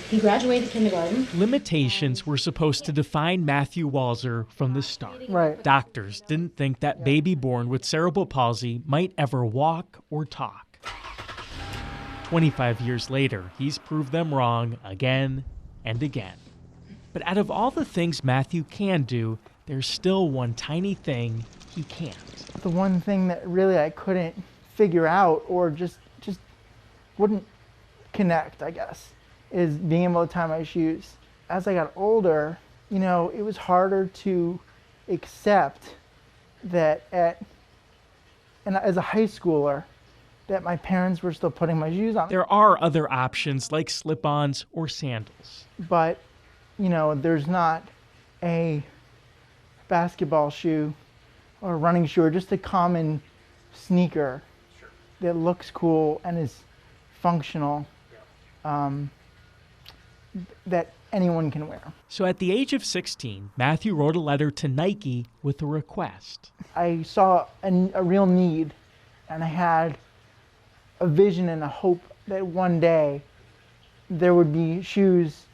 He graduated kindergarten. Limitations were supposed to define Matthew Walzer from the start. Right. Doctors didn't think that baby born with cerebral palsy might ever walk or talk. 25 years later, he's proved them wrong again and again. But out of all the things Matthew can do, there's still one tiny thing he can't. The one thing that really I couldn't figure out or just wouldn't connect, I guess, is being able to tie my shoes. As I got older, it was harder to accept that as a high schooler, that my parents were still putting my shoes on. There are other options like slip-ons or sandals. But, there's not a basketball shoe or a running shoe or just a common sneaker that looks cool and is functional that anyone can wear. So at the age of 16, Matthew wrote a letter to Nike with a request. I saw a real need, and I had a vision and a hope that one day there would be shoes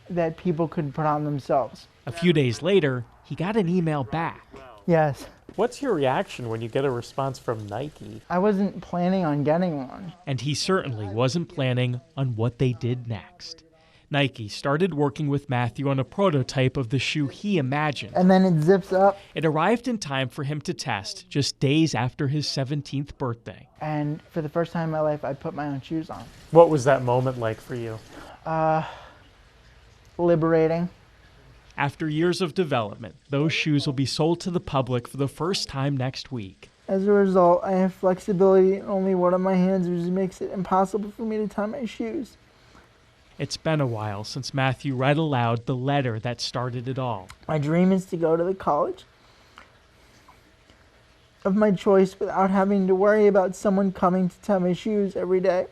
that people could put on themselves. A few days later, he got an email back. Yes. What's your reaction when you get a response from Nike? I wasn't planning on getting one. And he certainly wasn't planning on what they did next. Nike started working with Matthew on a prototype of the shoe he imagined. And then it zips up. It arrived in time for him to test just days after his 17th birthday. And for the first time in my life, I put my own shoes on. What was that moment like for you? Liberating. After years of development, those shoes will be sold to the public for the first time next week. As a result, I have flexibility in only one of my hands, which makes it impossible for me to tie my shoes. It's been a while since Matthew read aloud the letter that started it all. My dream is to go to the college of my choice without having to worry about someone coming to tie my shoes every day.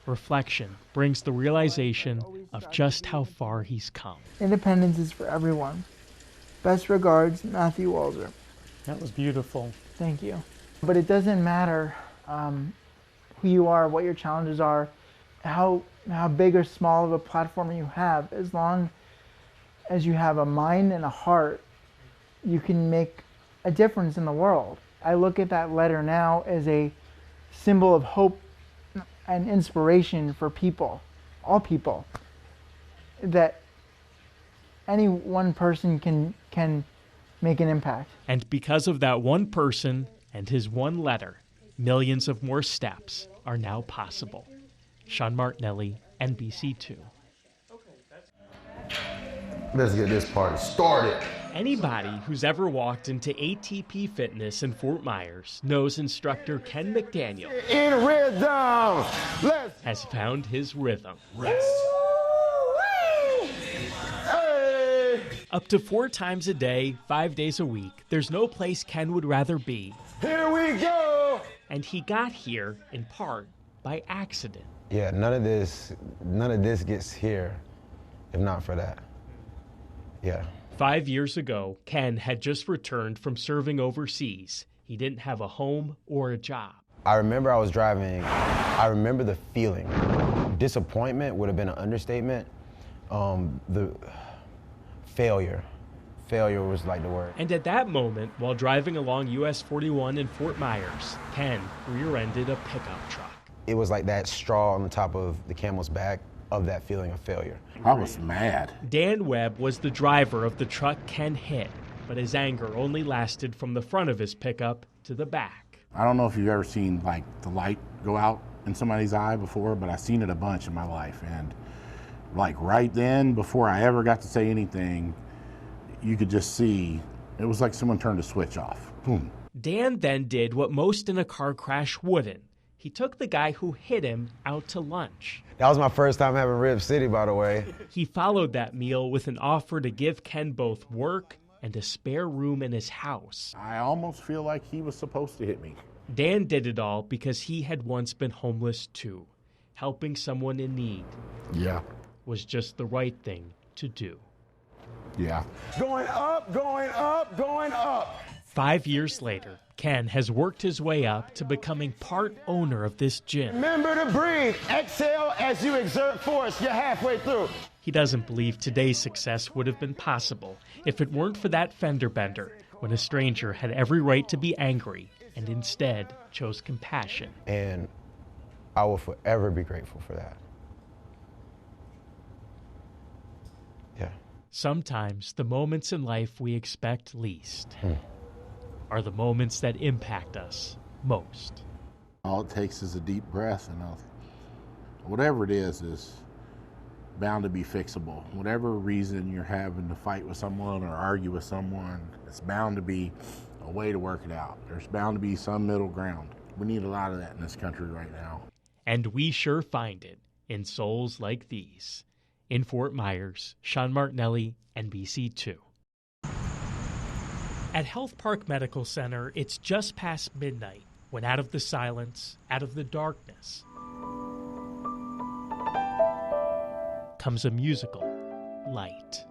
Reflection brings the realization of just how far he's come. Independence is for everyone. Best regards, Matthew Walzer. That was beautiful. Thank you. But it doesn't matter who you are, what your challenges are, how big or small of a platform you have. As long as you have a mind and a heart, you can make a difference in the world. I look at that letter now as a symbol of hope and inspiration for people, all people, that any one person can make an impact. And because of that one person and his one letter, millions of more steps are now possible. Sean Martinelli, NBC2. Let's get this party started. Anybody who's ever walked into ATP Fitness in Fort Myers knows instructor Ken McDaniel In rhythm. has found his rhythm. Rest. Hey. Up to 4 times a day, 5 days a week, there's no place Ken would rather be. Here we go. And he got here, in part, by accident. Yeah, none of this gets here if not for that. Yeah. 5 years ago, Ken had just returned from serving overseas. He didn't have a home or a job. I remember I was driving. I remember the feeling. Disappointment would have been an understatement. The failure was like the word. And at that moment, while driving along US 41 in Fort Myers, Ken rear-ended a pickup truck. It was like that straw on the top of the camel's back of that feeling of failure. I was mad. Dan Webb was the driver of the truck Ken hit, but his anger only lasted from the front of his pickup to the back. I don't know if you've ever seen like the light go out in somebody's eye before, but I've seen it a bunch in my life. And like right then, before I ever got to say anything, you could just see, it was like someone turned a switch off. Boom. Dan then did what most in a car crash wouldn't. He took the guy who hit him out to lunch. That was my first time having Rib City, by the way. He followed that meal with an offer to give Ken both work and a spare room in his house. I almost feel like he was supposed to hit me. Dan did it all because he had once been homeless too. Helping someone in need was just the right thing to do. Yeah. Going up, going up, going up. 5 years later, Ken has worked his way up to becoming part owner of this gym. Remember to breathe. Exhale as you exert force. You're halfway through. He doesn't believe today's success would have been possible if it weren't for that fender bender when a stranger had every right to be angry and instead chose compassion. And I will forever be grateful for that. Yeah. Sometimes the moments in life we expect least are the moments that impact us most. All it takes is a deep breath, and whatever it is bound to be fixable. Whatever reason you're having to fight with someone or argue with someone, it's bound to be a way to work it out. There's bound to be some middle ground. We need a lot of that in this country right now. And we sure find it in souls like these. In Fort Myers, Sean Martinelli, NBC2. At Health Park Medical Center, it's just past midnight when out of the silence, out of the darkness, comes a musical light.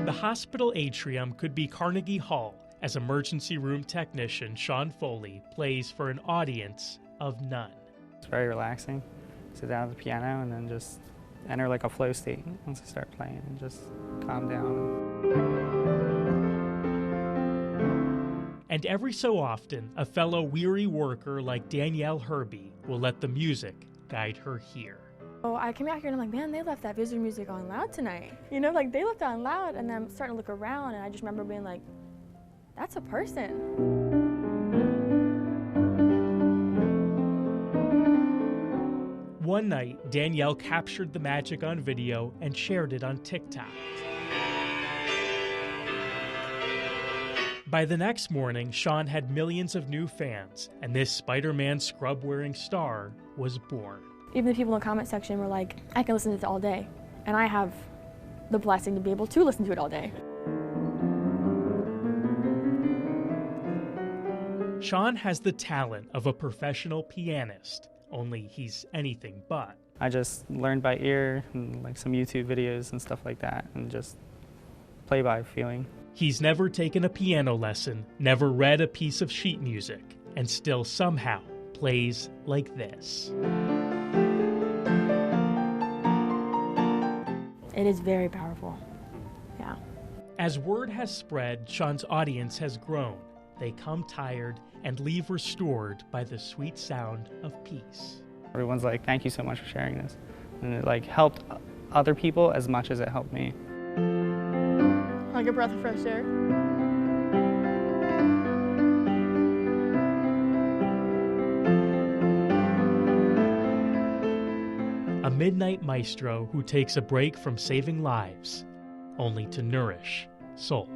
The hospital atrium could be Carnegie Hall as emergency room technician Sean Foley plays for an audience of none. It's very relaxing. Sit down at the piano and then just enter like a flow state once I start playing and just calm down. And every so often, a fellow weary worker like Danielle Herbie will let the music guide her here. Oh, I came out here and I'm like, man, they left that visitor music on loud tonight. You know, like they left it on loud, and then I'm starting to look around and I just remember being like, that's a person. One night, Danielle captured the magic on video and shared it on TikTok. By the next morning, Sean had millions of new fans, and this Spider-Man scrub-wearing star was born. Even the people in the comment section were like, I can listen to it all day. And I have the blessing to be able to listen to it all day. Sean has the talent of a professional pianist, only he's anything but. I just learned by ear and like some YouTube videos and stuff like that and just play by feeling. He's never taken a piano lesson, never read a piece of sheet music, and still somehow plays like this. It is very powerful, yeah. As word has spread, Sean's audience has grown. They come tired and leave restored by the sweet sound of peace. Everyone's like, thank you so much for sharing this. And it like helped other people as much as it helped me. Like a breath of fresh air. A midnight maestro who takes a break from saving lives, only to nourish souls.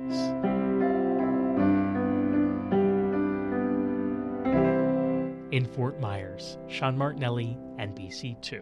In Fort Myers, Sean Martinelli, NBC2.